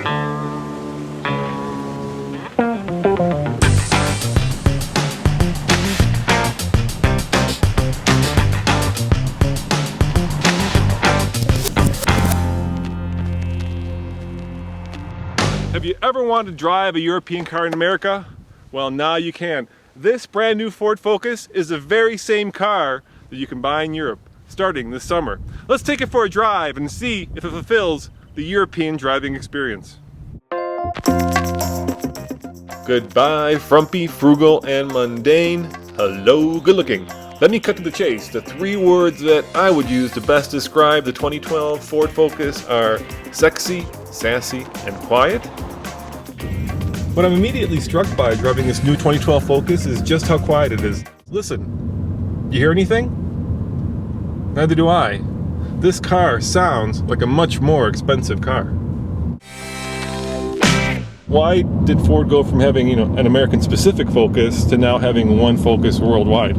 Have you ever wanted to drive a European car in America? Well, now you can. This brand new Ford Focus is the very same car that you can buy in Europe starting this summer. Let's take it for a drive and see if it fulfills the European driving experience. Goodbye, frumpy, frugal, and mundane. Hello, good looking. Let me cut to the chase. The three words that I would use to best describe the 2012 Ford Focus are sexy, sassy, and quiet. What I'm immediately struck by driving this new 2012 Focus is just how quiet it is. Listen, you hear anything? Neither do I. This car sounds like a much more expensive car. Why did Ford go from having, an American-specific Focus to now having one Focus worldwide?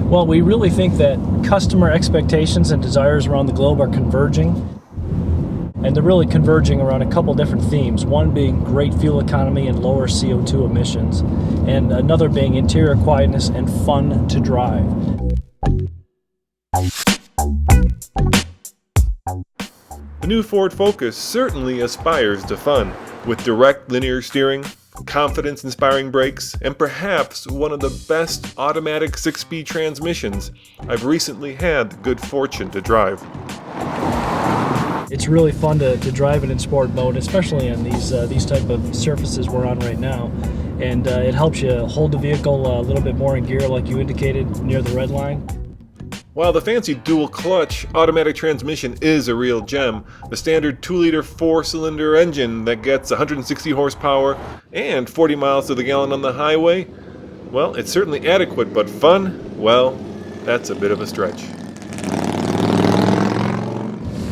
Well, we really think that customer expectations and desires around the globe are converging. And they're really converging around a couple different themes. One being great fuel economy and lower CO2 emissions. And another being interior quietness and fun to drive. The new Ford Focus certainly aspires to fun, with direct linear steering, confidence-inspiring brakes, and perhaps one of the best automatic 6-speed transmissions I've recently had the good fortune to drive. It's really fun to drive it in sport mode, especially on these type of surfaces we're on right now. And it helps you hold the vehicle a little bit more in gear, like you indicated near the red line. While the fancy dual-clutch automatic transmission is a real gem, the standard 2-liter 4-cylinder engine that gets 160 horsepower and 40 miles to the gallon on the highway, well, it's certainly adequate, but fun? Well, that's a bit of a stretch.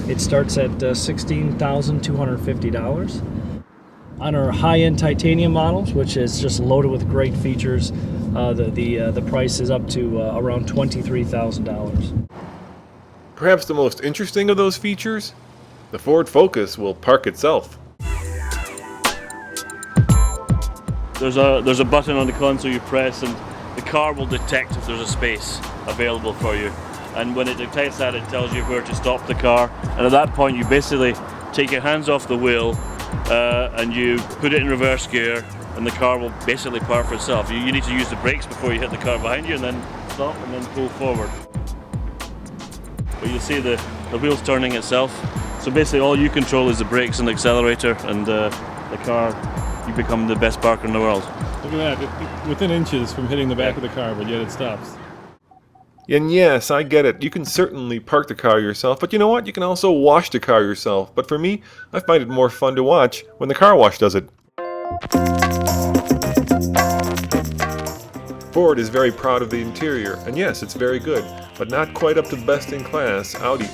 It starts at $16,250. On our high-end titanium models, which is just loaded with great features, the price is up to around $23,000. Perhaps the most interesting of those features? The Ford Focus will park itself. There's a button on the console you press and the car will detect if there's a space available for you. And when it detects that, it tells you where to stop the car. And at that point, you basically take your hands off the wheel and you put it in reverse gear, and the car will basically park for itself. You need to use the brakes before you hit the car behind you, and then stop and then pull forward. But you'll see the wheels turning itself. So basically all you control is the brakes and the accelerator, and the car, you become the best parker in the world. Look at that, within inches from hitting the back of the car, but yet it stops. And yes, I get it. You can certainly park the car yourself, but you know what? You can also wash the car yourself. But for me, I find it more fun to watch when the car wash does it. Ford is very proud of the interior, and yes, it's very good, but not quite up to the best-in-class Audi.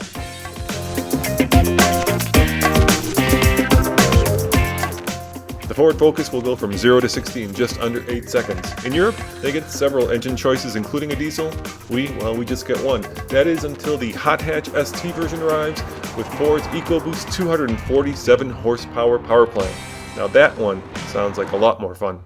The Ford Focus will go from 0 to 60 in just under 8 seconds. In Europe, they get several engine choices, including a diesel. We just get one. That is until the Hot Hatch ST version arrives with Ford's EcoBoost 247 horsepower power plant. Now that one sounds like a lot more fun.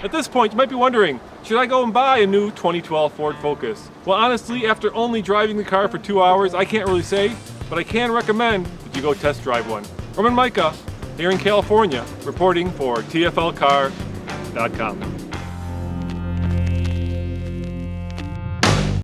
At this point, you might be wondering, should I go and buy a new 2012 Ford Focus? Well, honestly, after only driving the car for 2 hours, I can't really say, but I can recommend that you go test drive one. I'm Micah, here in California, reporting for TFLcar.com.